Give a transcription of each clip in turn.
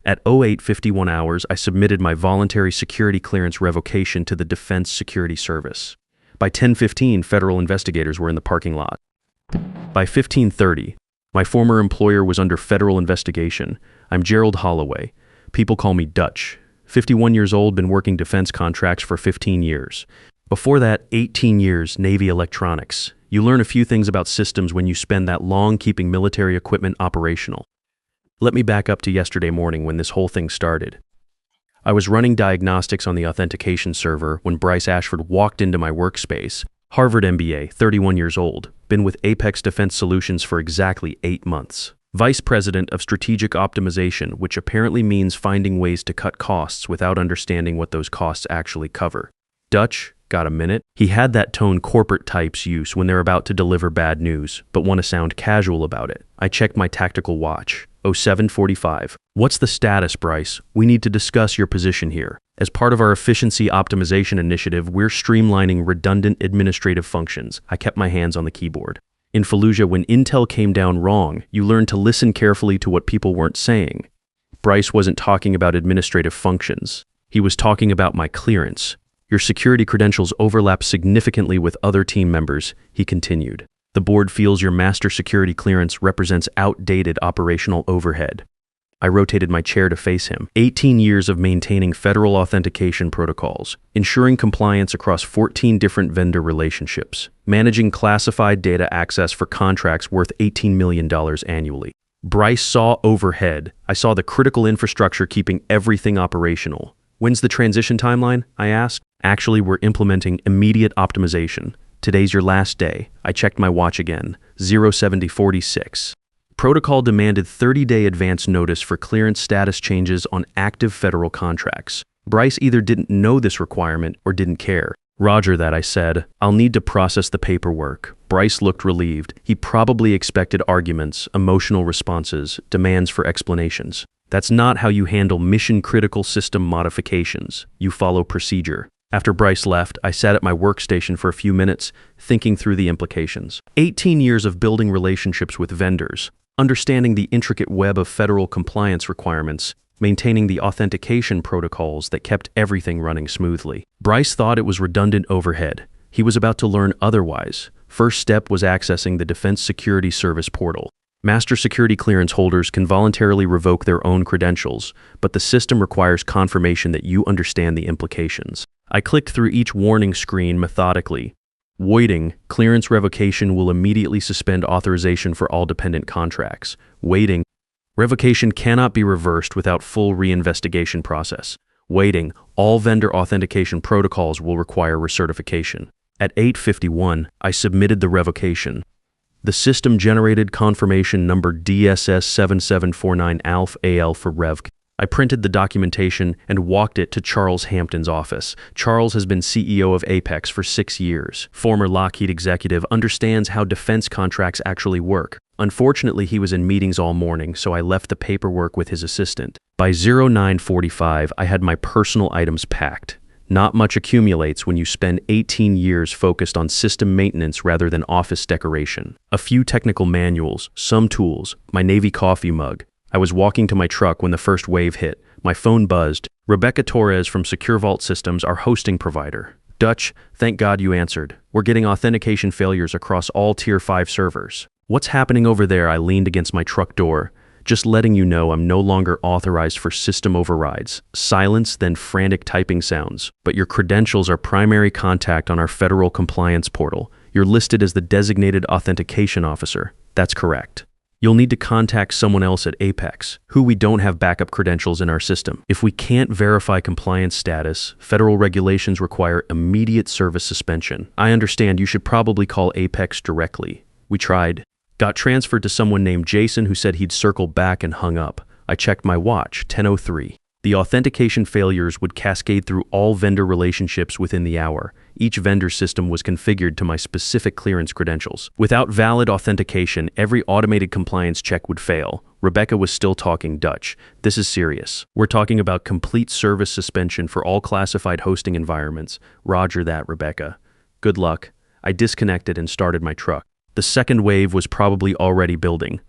At 08:51 hours, I submitted my voluntary security clearance revocation to the Defense Security Service. By 10:15, federal investigators were in the parking lot. By 15:30, my former employer was under federal investigation. I'm Gerald Holloway. People call me Dutch. 51 years old, been working defense contracts for 15 years. Before that, 18 years, Navy electronics. You learn a few things about systems when you spend that long keeping military equipment operational. Let me back up to yesterday morning when this whole thing started. I was running diagnostics on the authentication server when Bryce Ashford walked into my workspace. Harvard MBA, 31 years old, been with Apex Defense Solutions for exactly 8 months. Vice President of Strategic Optimization, which apparently means finding ways to cut costs without understanding what those costs actually cover. Dutch, got a minute? He had that tone corporate types use when they're about to deliver bad news, but want to sound casual about it. I checked my tactical watch. 07:45. What's the status, Bryce? We need to discuss your position here. As part of our efficiency optimization initiative, we're streamlining redundant administrative functions. I kept my hands on the keyboard. In Fallujah, when intel came down wrong, you learned to listen carefully to what people weren't saying. Bryce wasn't talking about administrative functions. He was talking about my clearance. Your security credentials overlap significantly with other team members, he continued. The board feels your master security clearance represents outdated operational overhead. I rotated my chair to face him. 18 years of maintaining federal authentication protocols, ensuring compliance across 14 different vendor relationships, managing classified data access for contracts worth $18 million annually. Bryce saw overhead. I saw the critical infrastructure keeping everything operational. When's the transition timeline? I asked. Actually, we're implementing immediate optimization. Today's your last day. I checked my watch again. 07:46. Protocol demanded 30-day advance notice for clearance status changes on active federal contracts. Bryce either didn't know this requirement or didn't care. Roger that, I said. I'll need to process the paperwork. Bryce looked relieved. He probably expected arguments, emotional responses, demands for explanations. That's not how you handle mission-critical system modifications. You follow procedure. After Bryce left, I sat at my workstation for a few minutes, thinking through the implications. 18 years of building relationships with vendors, understanding the intricate web of federal compliance requirements, maintaining the authentication protocols that kept everything running smoothly. Bryce thought it was redundant overhead. He was about to learn otherwise. First step was accessing the Defense Security Service portal. Master security clearance holders can voluntarily revoke their own credentials, but the system requires confirmation that you understand the implications. I clicked through each warning screen methodically. Waiting, clearance revocation will immediately suspend authorization for all dependent contracts. Waiting, revocation cannot be reversed without full reinvestigation process. Waiting, all vendor authentication protocols will require recertification. At 8:51, I submitted the revocation. The system generated confirmation number DSS7749 ALF AL for REVC. I printed the documentation and walked it to Charles Hampton's office. Charles has been CEO of Apex for 6 years. Former Lockheed executive, understands how defense contracts actually work. Unfortunately, he was in meetings all morning, so I left the paperwork with his assistant. By 09:45, I had my personal items packed. Not much accumulates when you spend 18 years focused on system maintenance rather than office decoration. A few technical manuals, some tools, my Navy coffee mug. I was walking to my truck when the first wave hit. My phone buzzed. Rebecca Torres from Secure Vault Systems, our hosting provider. Dutch, thank God you answered. We're getting authentication failures across all Tier 5 servers. What's happening over there? I leaned against my truck door. Just letting you know I'm no longer authorized for system overrides. Silence, then frantic typing sounds. But your credentials are primary contact on our federal compliance portal. You're listed as the designated authentication officer. That's correct. You'll need to contact someone else at Apex, who we don't have backup credentials in our system. If we can't verify compliance status, federal regulations require immediate service suspension. I understand you should probably call Apex directly. We tried. Got transferred to someone named Jason who said he'd circle back and hung up. I checked my watch, 10:03. The authentication failures would cascade through all vendor relationships within the hour. Each vendor system was configured to my specific clearance credentials. Without valid authentication, every automated compliance check would fail. Rebecca was still talking Dutch. This is serious. We're talking about complete service suspension for all classified hosting environments. Roger that, Rebecca. Good luck. I disconnected and started my truck. The second wave was probably already building.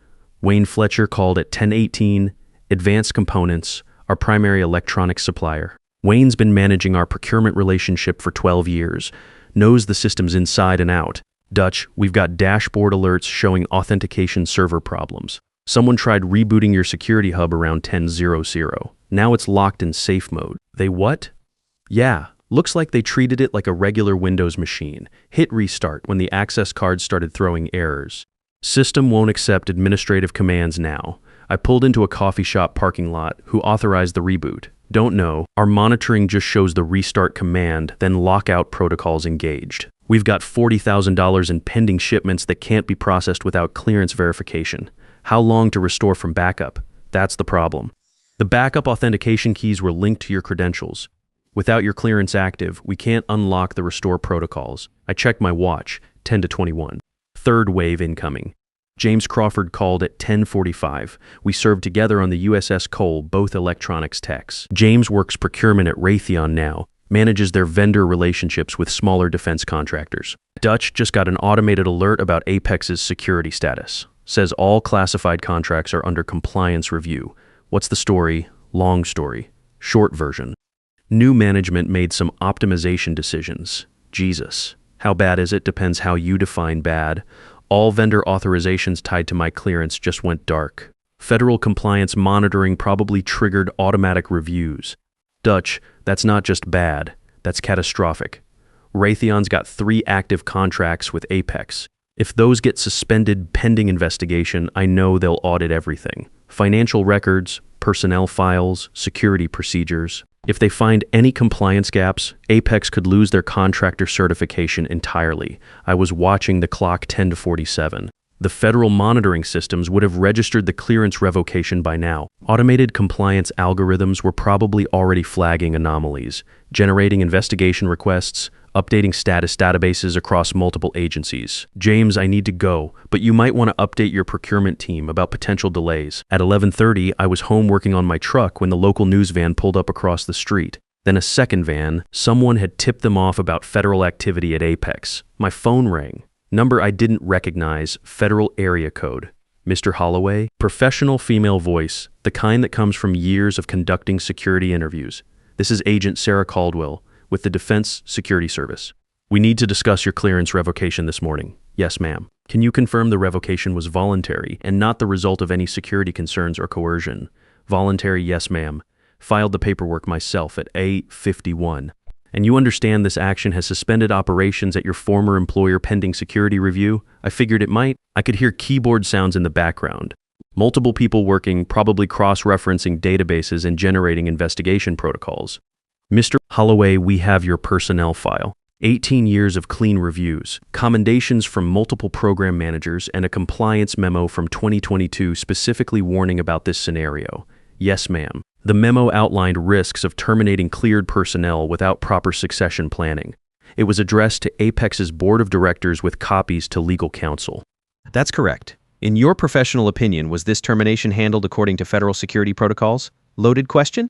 Wayne Fletcher called at 10:18, Advanced Components, our primary electronics supplier. Wayne's been managing our procurement relationship for 12 years, knows the systems inside and out. Dutch, we've got dashboard alerts showing authentication server problems. Someone tried rebooting your security hub around 10:00. Now it's locked in safe mode. They what? Yeah, looks like they treated it like a regular Windows machine. Hit restart when the access card started throwing errors. System won't accept administrative commands now. I pulled into a coffee shop parking lot. Who authorized the reboot? Don't know. Our monitoring just shows the restart command, then lockout protocols engaged. We've got $40,000 in pending shipments that can't be processed without clearance verification. How long to restore from backup? That's the problem. The backup authentication keys were linked to your credentials. Without your clearance active, we can't unlock the restore protocols. I checked my watch, 10 to 21. Third wave incoming. James Crawford called at 10:45. We served together on the USS Cole, both electronics techs. James works procurement at Raytheon now, manages their vendor relationships with smaller defense contractors. Dutch just got an automated alert about Apex's security status. Says all classified contracts are under compliance review. What's the story? Long story. Short version. New management made some optimization decisions. Jesus. How bad is it? Depends how you define bad. All vendor authorizations tied to my clearance just went dark. Federal compliance monitoring probably triggered automatic reviews. Dutch, that's not just bad, that's catastrophic. Raytheon's got 3 active contracts with Apex. If those get suspended pending investigation, I know they'll audit everything. Financial records, personnel files, security procedures. If they find any compliance gaps, Apex could lose their contractor certification entirely. I was watching the clock 10 to 47. The federal monitoring systems would have registered the clearance revocation by now. Automated compliance algorithms were probably already flagging anomalies, generating investigation requests, updating status databases across multiple agencies. James, I need to go, but you might want to update your procurement team about potential delays. At 11:30, I was home working on my truck when the local news van pulled up across the street. Then a second van. Someone had tipped them off about federal activity at Apex. My phone rang. Number I didn't recognize, federal area code. Mr. Holloway, professional female voice, the kind that comes from years of conducting security interviews. This is Agent Sarah Caldwell with the Defense Security Service. We need to discuss your clearance revocation this morning. Yes, ma'am. Can you confirm the revocation was voluntary and not the result of any security concerns or coercion? Voluntary, yes, ma'am. Filed the paperwork myself at 8:51. And you understand this action has suspended operations at your former employer pending security review? I figured it might. I could hear keyboard sounds in the background. Multiple people working, probably cross-referencing databases and generating investigation protocols. Mr. Holloway, we have your personnel file. 18 years of clean reviews, commendations from multiple program managers, and a compliance memo from 2022 specifically warning about this scenario. Yes, ma'am. The memo outlined risks of terminating cleared personnel without proper succession planning. It was addressed to Apex's board of directors with copies to legal counsel. That's correct. In your professional opinion, was this termination handled according to federal security protocols? Loaded question?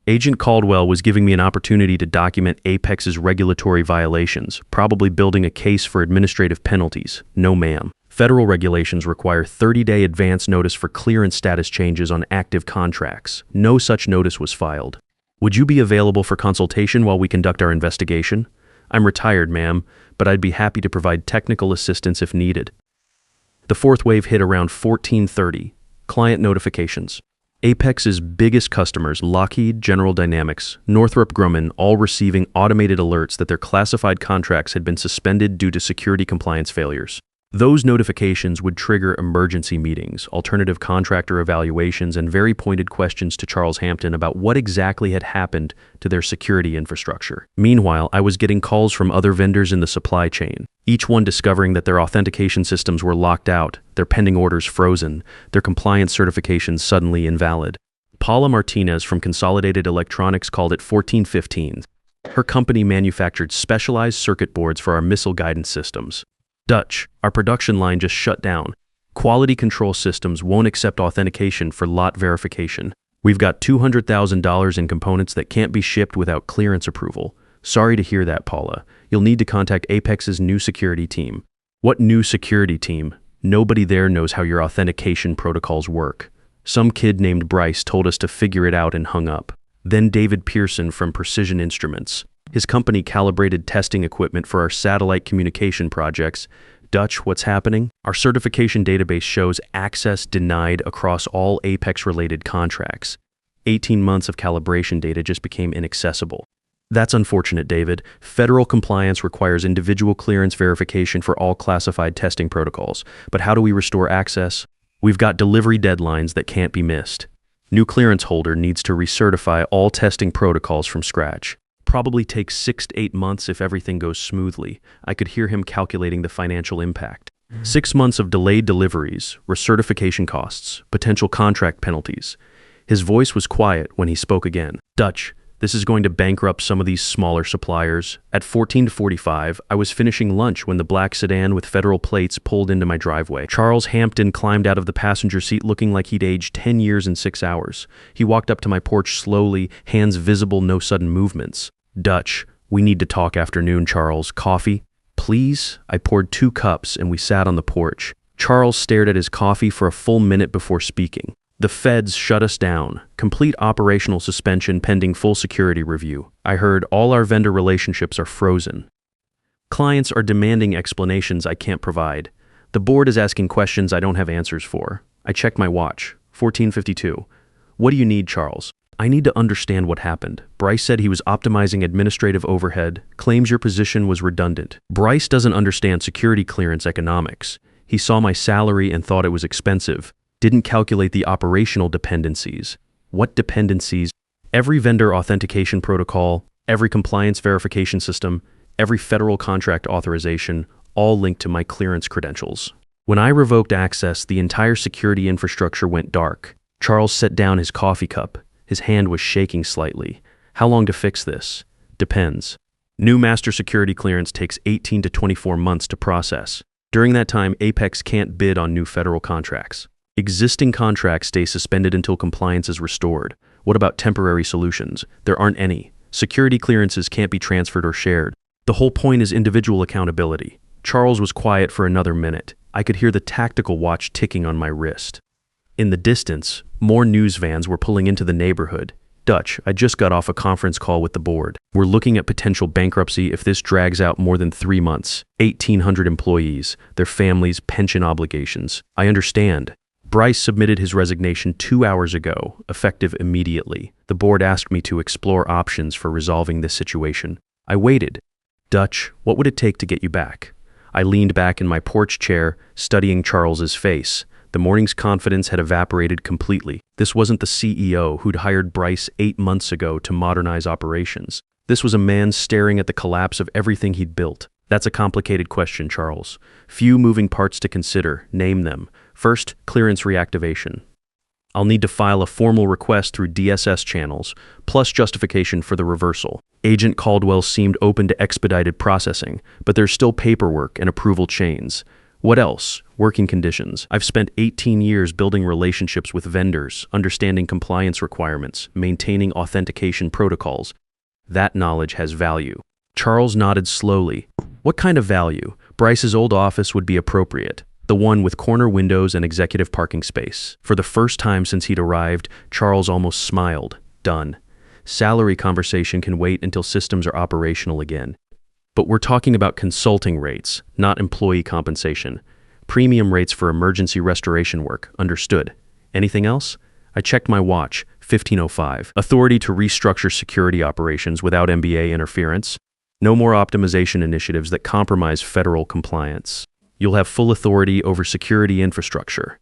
Agent Caldwell was giving me an opportunity to document Apex's regulatory violations, probably building a case for administrative penalties. No, ma'am. Federal regulations require 30-day advance notice for clearance status changes on active contracts. No such notice was filed. Would you be available for consultation while we conduct our investigation? I'm retired, ma'am, but I'd be happy to provide technical assistance if needed. The fourth wave hit around 14:30. Client notifications. Apex's biggest customers, Lockheed, General Dynamics, Northrop Grumman, all receiving automated alerts that their classified contracts had been suspended due to security compliance failures. Those notifications would trigger emergency meetings, alternative contractor evaluations, and very pointed questions to Charles Hampton about what exactly had happened to their security infrastructure. Meanwhile, I was getting calls from other vendors in the supply chain, each one discovering that their authentication systems were locked out, their pending orders frozen, their compliance certifications suddenly invalid. Paula Martinez from Consolidated Electronics called it 1415. Her company manufactured specialized circuit boards for our missile guidance systems. Dutch, our production line just shut down. Quality control systems won't accept authentication for lot verification. We've got $200,000 in components that can't be shipped without clearance approval. Sorry to hear that, Paula. You'll need to contact Apex's new security team. What new security team? Nobody there knows how your authentication protocols work. Some kid named Bryce told us to figure it out and hung up. Then David Pearson from Precision Instruments. His company calibrated testing equipment for our satellite communication projects. Dutch, what's happening? Our certification database shows access denied across all Apex-related contracts. 18 months of calibration data just became inaccessible. That's unfortunate, David. Federal compliance requires individual clearance verification for all classified testing protocols. But how do we restore access? We've got delivery deadlines that can't be missed. New clearance holder needs to recertify all testing protocols from scratch. Probably takes 6 to 8 months if everything goes smoothly. I could hear him calculating the financial impact. 6 months of delayed deliveries, recertification costs, potential contract penalties. His voice was quiet when he spoke again. Dutch, this is going to bankrupt some of these smaller suppliers. At 14:45, I was finishing lunch when the black sedan with federal plates pulled into my driveway. Charles Hampton climbed out of the passenger seat looking like he'd aged 10 years in 6 hours. He walked up to my porch slowly, hands visible, no sudden movements. Dutch, we need to talk afternoon, Charles. Coffee? Please? I poured 2 cups and we sat on the porch. Charles stared at his coffee for a full minute before speaking. The feds shut us down. Complete operational suspension pending full security review. I heard all our vendor relationships are frozen. Clients are demanding explanations I can't provide. The board is asking questions I don't have answers for. I checked my watch. 14:52. What do you need, Charles? I need to understand what happened. Bryce said he was optimizing administrative overhead, claims your position was redundant. Bryce doesn't understand security clearance economics. He saw my salary and thought it was expensive. Didn't calculate the operational dependencies. What dependencies? Every vendor authentication protocol, every compliance verification system, every federal contract authorization, all linked to my clearance credentials. When I revoked access, the entire security infrastructure went dark. Charles set down his coffee cup. His hand was shaking slightly. How long to fix this? Depends. New master security clearance takes 18 to 24 months to process. During that time, Apex can't bid on new federal contracts. Existing contracts stay suspended until compliance is restored. What about temporary solutions? There aren't any. Security clearances can't be transferred or shared. The whole point is individual accountability. Charles was quiet for another minute. I could hear the tactical watch ticking on my wrist. In the distance, more news vans were pulling into the neighborhood. Dutch, I just got off a conference call with the board. We're looking at potential bankruptcy if this drags out more than 3 months. 1,800 employees, their families, pension obligations. I understand. Bryce submitted his resignation 2 hours ago, effective immediately. The board asked me to explore options for resolving this situation. I waited. Dutch, what would it take to get you back? I leaned back in my porch chair, studying Charles's face. The morning's confidence had evaporated completely. This wasn't the CEO who'd hired Bryce 8 months ago to modernize operations. This was a man staring at the collapse of everything he'd built. That's a complicated question, Charles. Few moving parts to consider. Name them. First, clearance reactivation. I'll need to file a formal request through DSS channels, plus justification for the reversal. Agent Caldwell seemed open to expedited processing, but there's still paperwork and approval chains. What else? Working conditions. I've spent 18 years building relationships with vendors, understanding compliance requirements, maintaining authentication protocols. That knowledge has value. Charles nodded slowly. What kind of value? Bryce's old office would be appropriate. The one with corner windows and executive parking space. For the first time since he'd arrived, Charles almost smiled. Done. Salary conversation can wait until systems are operational again. But we're talking about consulting rates, not employee compensation. Premium rates for emergency restoration work, understood. Anything else? I checked my watch, 15:05. Authority to restructure security operations without MBA interference. No more optimization initiatives that compromise federal compliance. You'll have full authority over security infrastructure.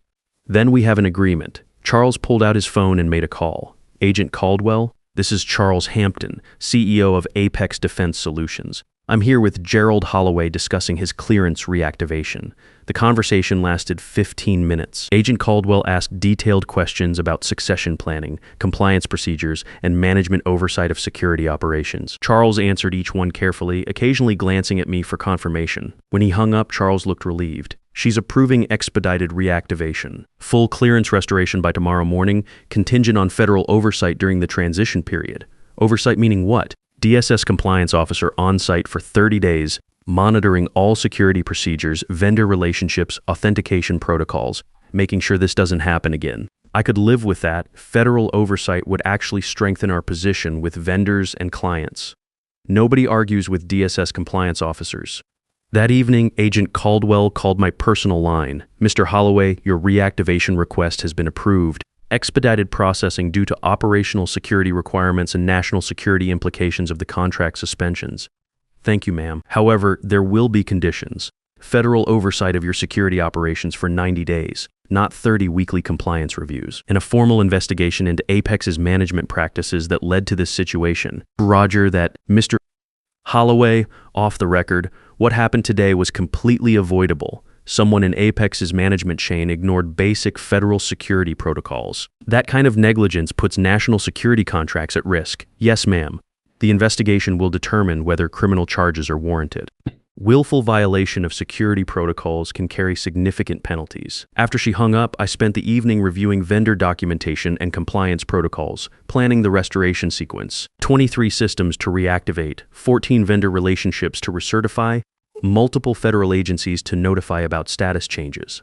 Then we have an agreement. Charles pulled out his phone and made a call. Agent Caldwell, this is Charles Hampton, CEO of Apex Defense Solutions. I'm here with Gerald Holloway discussing his clearance reactivation. The conversation lasted 15 minutes. Agent Caldwell asked detailed questions about succession planning, compliance procedures, and management oversight of security operations. Charles answered each one carefully, occasionally glancing at me for confirmation. When he hung up, Charles looked relieved. She's approving expedited reactivation. Full clearance restoration by tomorrow morning, contingent on federal oversight during the transition period. Oversight meaning what? DSS compliance officer on site for 30 days, monitoring all security procedures, vendor relationships, authentication protocols, making sure this doesn't happen again. I could live with that. Federal oversight would actually strengthen our position with vendors and clients. Nobody argues with DSS compliance officers. That evening, Agent Caldwell called my personal line. Mr. Holloway, your reactivation request has been approved. Expedited processing due to operational security requirements and national security implications of the contract suspensions. Thank you, ma'am. However, there will be conditions. Federal oversight of your security operations for 90 days, not 30 weekly compliance reviews, and a formal investigation into Apex's management practices that led to this situation. Roger that. Mr. Holloway, off the record, what happened today was completely avoidable. Someone in Apex's management chain ignored basic federal security protocols. That kind of negligence puts national security contracts at risk. Yes, ma'am. The investigation will determine whether criminal charges are warranted. Willful violation of security protocols can carry significant penalties. After she hung up, I spent the evening reviewing vendor documentation and compliance protocols, planning the restoration sequence. 23 systems to reactivate, 14 vendor relationships to recertify, multiple federal agencies to notify about status changes.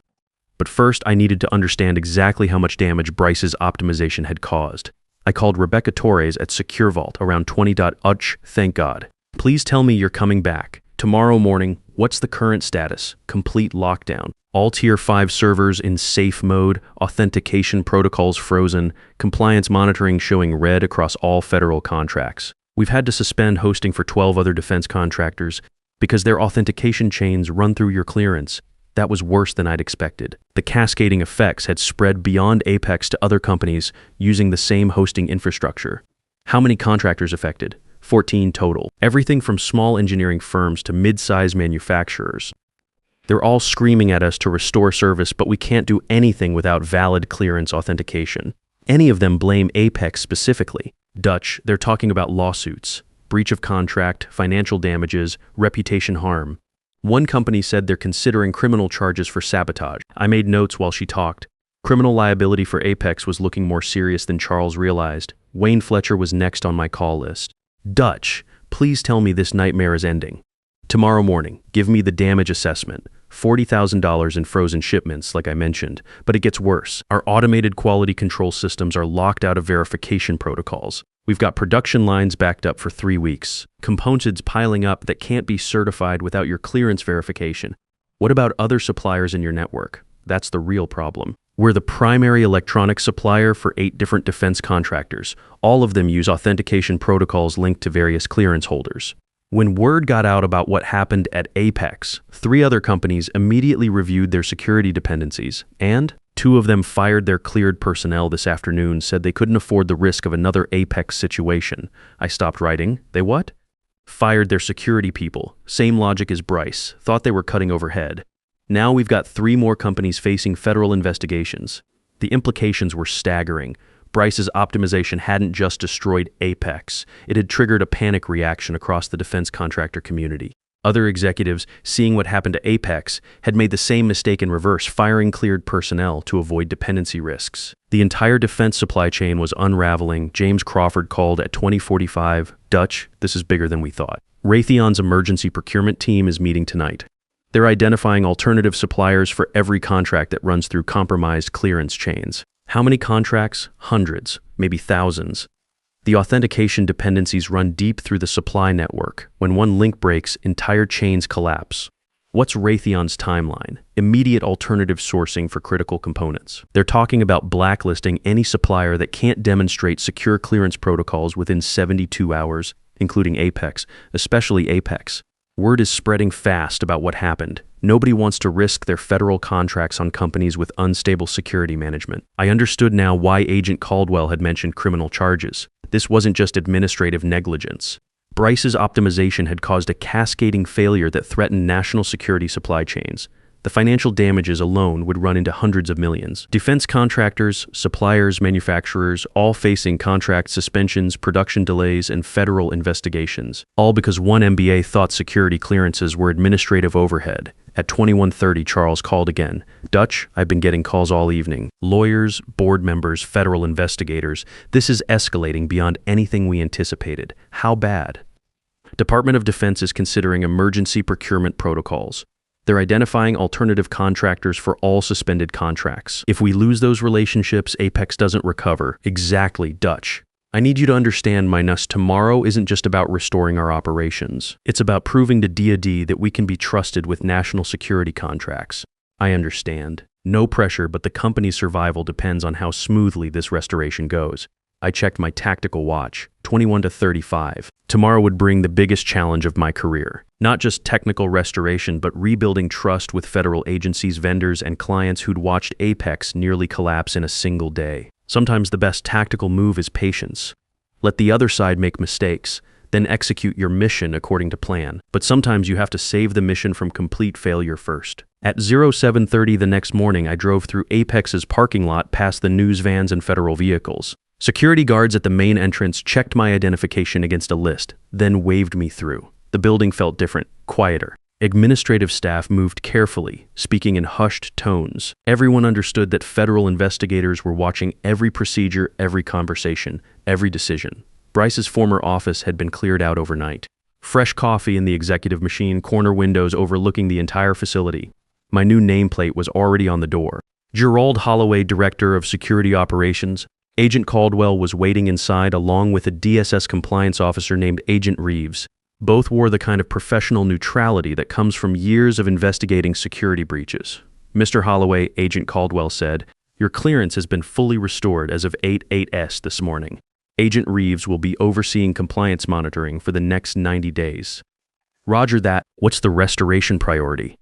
But first, I needed to understand exactly how much damage Bryce's optimization had caused. I called Rebecca Torres at Secure Vault around 20:00. Thank God. Please tell me you're coming back. Tomorrow morning, what's the current status? Complete lockdown. All Tier 5 servers in safe mode, authentication protocols frozen, compliance monitoring showing red across all federal contracts. We've had to suspend hosting for 12 other defense contractors because their authentication chains run through your clearance. That was worse than I'd expected. The cascading effects had spread beyond Apex to other companies using the same hosting infrastructure. How many contractors affected? 14 total. Everything from small engineering firms to mid-size manufacturers. They're all screaming at us to restore service, but we can't do anything without valid clearance authentication. Any of them blame Apex specifically. Dutch, they're talking about lawsuits, breach of contract, financial damages, reputation harm. One company said they're considering criminal charges for sabotage. I made notes while she talked. Criminal liability for Apex was looking more serious than Charles realized. Wayne Fletcher was next on my call list. Dutch, please tell me this nightmare is ending. Tomorrow morning, give me the damage assessment. $40,000 in frozen shipments, like I mentioned, but it gets worse. Our automated quality control systems are locked out of verification protocols. We've got production lines backed up for 3 weeks. Components piling up that can't be certified without your clearance verification. What about other suppliers in your network? That's the real problem. We're the primary electronic supplier for 8 different defense contractors. All of them use authentication protocols linked to various clearance holders. When word got out about what happened at Apex, 3 other companies immediately reviewed their security dependencies, and 2 of them fired their cleared personnel this afternoon, said they couldn't afford the risk of another Apex situation. I stopped writing. They what? Fired their security people. Same logic as Bryce. Thought they were cutting overhead. Now we've got 3 more companies facing federal investigations. The implications were staggering. Bryce's optimization hadn't just destroyed Apex. It had triggered a panic reaction across the defense contractor community. Other executives, seeing what happened to Apex, had made the same mistake in reverse, firing cleared personnel to avoid dependency risks. The entire defense supply chain was unraveling. James Crawford called at 20:45. Dutch, this is bigger than we thought. Raytheon's emergency procurement team is meeting tonight. They're identifying alternative suppliers for every contract that runs through compromised clearance chains. How many contracts? Hundreds, maybe thousands. The authentication dependencies run deep through the supply network. When one link breaks, entire chains collapse. What's Raytheon's timeline? Immediate alternative sourcing for critical components. They're talking about blacklisting any supplier that can't demonstrate secure clearance protocols within 72 hours, including Apex, especially Apex. Word is spreading fast about what happened. Nobody wants to risk their federal contracts on companies with unstable security management. I understood now why Agent Caldwell had mentioned criminal charges. This wasn't just administrative negligence. Bryce's optimization had caused a cascading failure that threatened national security supply chains. The financial damages alone would run into hundreds of millions. Defense contractors, suppliers, manufacturers, all facing contract suspensions, production delays, and federal investigations. All because one MBA thought security clearances were administrative overhead. At 21:30, Charles called again. Dutch, I've been getting calls all evening. Lawyers, board members, federal investigators. This is escalating beyond anything we anticipated. How bad? Department of Defense is considering emergency procurement protocols. They're identifying alternative contractors for all suspended contracts. If we lose those relationships, Apex doesn't recover. Exactly, Dutch. I need you to understand, Minus, tomorrow isn't just about restoring our operations. It's about proving to DoD that we can be trusted with national security contracts. I understand. No pressure, but the company's survival depends on how smoothly this restoration goes. I checked my tactical watch, 21 to 35. Tomorrow would bring the biggest challenge of my career. Not just technical restoration, but rebuilding trust with federal agencies, vendors, and clients who'd watched Apex nearly collapse in a single day. Sometimes the best tactical move is patience. Let the other side make mistakes, then execute your mission according to plan. But sometimes you have to save the mission from complete failure first. At 0730 the next morning, I drove through Apex's parking lot past the news vans and federal vehicles. Security guards at the main entrance checked my identification against a list, then waved me through. The building felt different, quieter. Administrative staff moved carefully, speaking in hushed tones. Everyone understood that federal investigators were watching every procedure, every conversation, every decision. Bryce's former office had been cleared out overnight. Fresh coffee in the executive machine, corner windows overlooking the entire facility. My new nameplate was already on the door. Gerald Holloway, Director of Security Operations. Agent Caldwell was waiting inside along with a DSS compliance officer named Agent Reeves. Both wore the kind of professional neutrality that comes from years of investigating security breaches. Mr. Holloway, Agent Caldwell said, "Your clearance has been fully restored as of 8/8s this morning. Agent Reeves will be overseeing compliance monitoring for the next 90 days. Roger that. What's the restoration priority?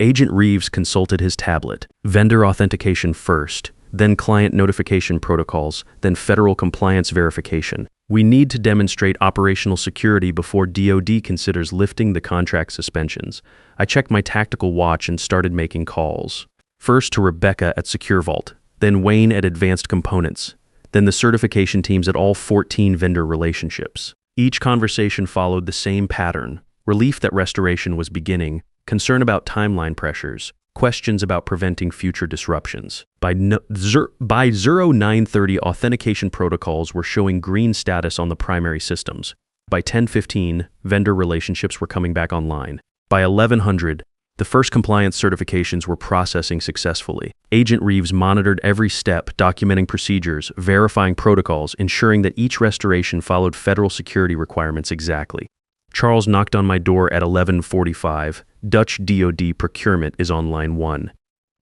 Agent Reeves consulted his tablet. Vendor authentication first, then client notification protocols, then federal compliance verification. We need to demonstrate operational security before DoD considers lifting the contract suspensions. I checked my tactical watch and started making calls. First to Rebecca at Secure Vault, then Wayne at Advanced Components, then the certification teams at all 14 vendor relationships. Each conversation followed the same pattern: relief that restoration was beginning, concern about timeline pressures, questions about preventing future disruptions. By 0930, authentication protocols were showing green status on the primary systems. By 1015, vendor relationships were coming back online. By 1100, the first compliance certifications were processing successfully. Agent Reeves monitored every step, documenting procedures, verifying protocols, ensuring that each restoration followed federal security requirements exactly. Charles knocked on my door at 11:45. Dutch DoD procurement is on line 1.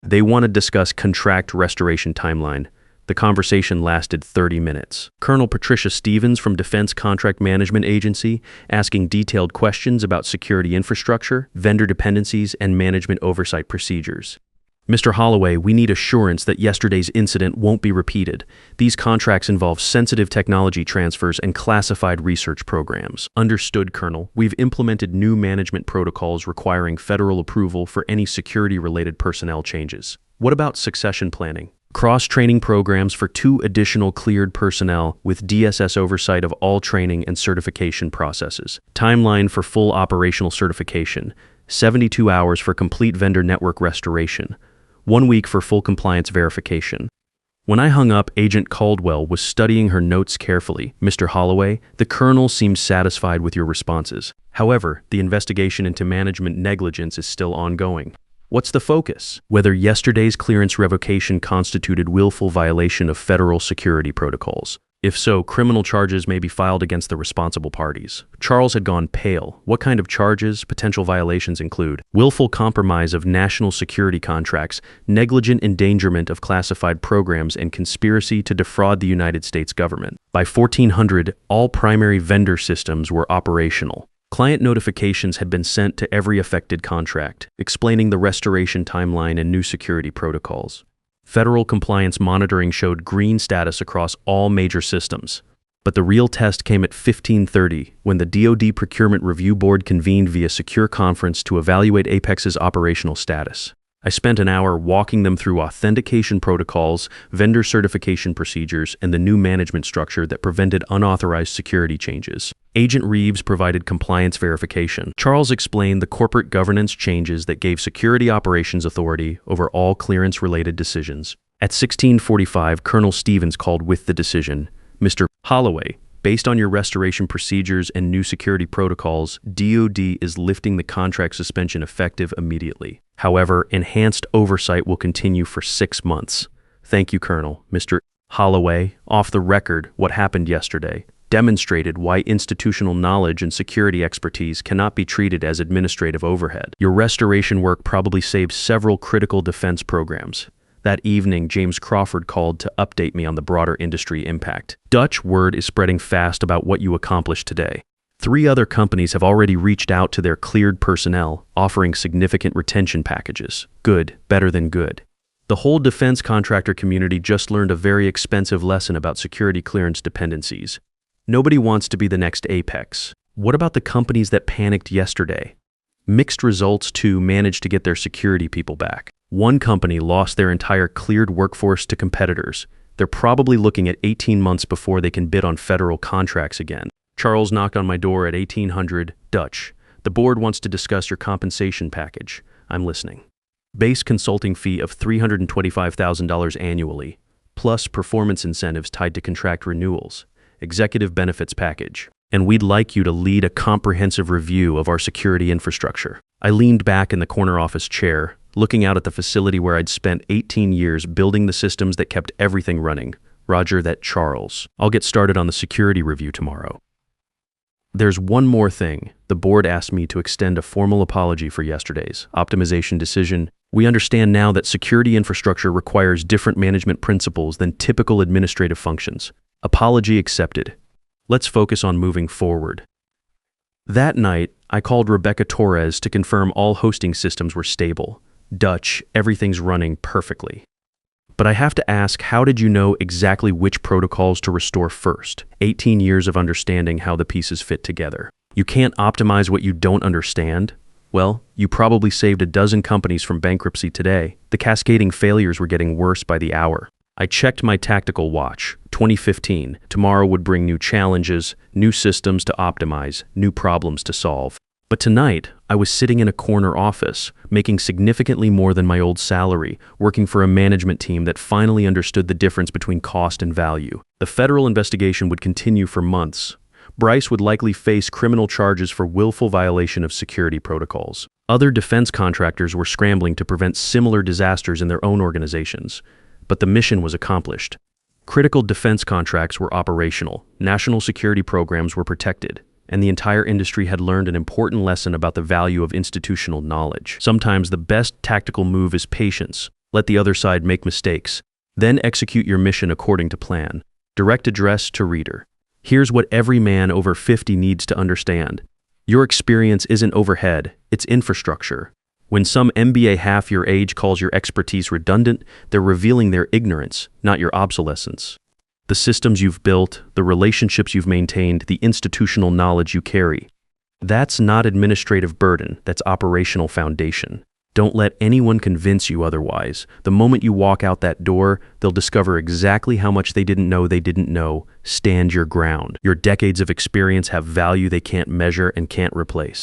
They want to discuss contract restoration timeline. The conversation lasted 30 minutes. Colonel Patricia Stevens from Defense Contract Management Agency asking detailed questions about security infrastructure, vendor dependencies, and management oversight procedures. Mr. Holloway, we need assurance that yesterday's incident won't be repeated. These contracts involve sensitive technology transfers and classified research programs. Understood, Colonel. We've implemented new management protocols requiring federal approval for any security-related personnel changes. What about succession planning? Cross-training programs for 2 additional cleared personnel with DSS oversight of all training and certification processes. Timeline for full operational certification: 72 hours for complete vendor network restoration. 1 week for full compliance verification. When I hung up, Agent Caldwell was studying her notes carefully. Mr. Holloway, the Colonel seems satisfied with your responses. However, the investigation into management negligence is still ongoing. What's the focus? Whether yesterday's clearance revocation constituted willful violation of federal security protocols. If so, criminal charges may be filed against the responsible parties. Charles had gone pale. What kind of charges? Potential violations include willful compromise of national security contracts, negligent endangerment of classified programs, and conspiracy to defraud the United States government. By 1400, all primary vendor systems were operational. Client notifications had been sent to every affected contract, explaining the restoration timeline and new security protocols. Federal compliance monitoring showed green status across all major systems. But the real test came at 1530, when the DoD Procurement Review Board convened via secure conference to evaluate Apex's operational status. I spent an hour walking them through authentication protocols, vendor certification procedures, and the new management structure that prevented unauthorized security changes. Agent Reeves provided compliance verification. Charles explained the corporate governance changes that gave security operations authority over all clearance-related decisions. At 1645, Colonel Stevens called with the decision. Mr. Holloway, Based on your restoration procedures and new security protocols, DoD is lifting the contract suspension effective immediately. However, enhanced oversight will continue for 6 months. Thank you, Colonel. Mr. Holloway, off the record, what happened yesterday demonstrated why institutional knowledge and security expertise cannot be treated as administrative overhead. Your restoration work probably saved several critical defense programs. That evening, James Crawford called to update me on the broader industry impact. Dutch word is spreading fast about what you accomplished today. 3 other companies have already reached out to their cleared personnel, offering significant retention packages. Good, better than good. The whole defense contractor community just learned a very expensive lesson about security clearance dependencies. Nobody wants to be the next Apex. What about the companies that panicked yesterday? Mixed results too managed to get their security people back. One company lost their entire cleared workforce to competitors. They're probably looking at 18 months before they can bid on federal contracts again. Charles knocked on my door at 1800 Dutch. The board wants to discuss your compensation package. I'm listening. Base consulting fee of $325,000 annually, plus performance incentives tied to contract renewals. Executive benefits package. And we'd like you to lead a comprehensive review of our security infrastructure. I leaned back in the corner office chair, looking out at the facility where I'd spent 18 years building the systems that kept everything running. Roger that, Charles. I'll get started on the security review tomorrow. There's one more thing. The board asked me to extend a formal apology for yesterday's optimization decision. We understand now that security infrastructure requires different management principles than typical administrative functions. Apology accepted. Let's focus on moving forward. That night, I called Rebecca Torres to confirm all hosting systems were stable. Dutch, everything's running perfectly. But I have to ask, how did you know exactly which protocols to restore first? 18 years of understanding how the pieces fit together. You can't optimize what you don't understand. Well, you probably saved a dozen companies from bankruptcy today. The cascading failures were getting worse by the hour. I checked my tactical watch. 2015. Tomorrow would bring new challenges, new systems to optimize, new problems to solve. But tonight, I was sitting in a corner office, making significantly more than my old salary, working for a management team that finally understood the difference between cost and value. The federal investigation would continue for months. Bryce would likely face criminal charges for willful violation of security protocols. Other defense contractors were scrambling to prevent similar disasters in their own organizations. But the mission was accomplished. Critical defense contracts were operational, national security programs were protected, and the entire industry had learned an important lesson about the value of institutional knowledge. Sometimes the best tactical move is patience. Let the other side make mistakes. Then execute your mission according to plan. Direct address to reader. Here's what every man over 50 needs to understand. Your experience isn't overhead, it's infrastructure. When some MBA half your age calls your expertise redundant, they're revealing their ignorance, not your obsolescence. The systems you've built, the relationships you've maintained, the institutional knowledge you carry. That's not administrative burden, that's operational foundation. Don't let anyone convince you otherwise. The moment you walk out that door, they'll discover exactly how much they didn't know. Stand your ground. Your decades of experience have value they can't measure and can't replace.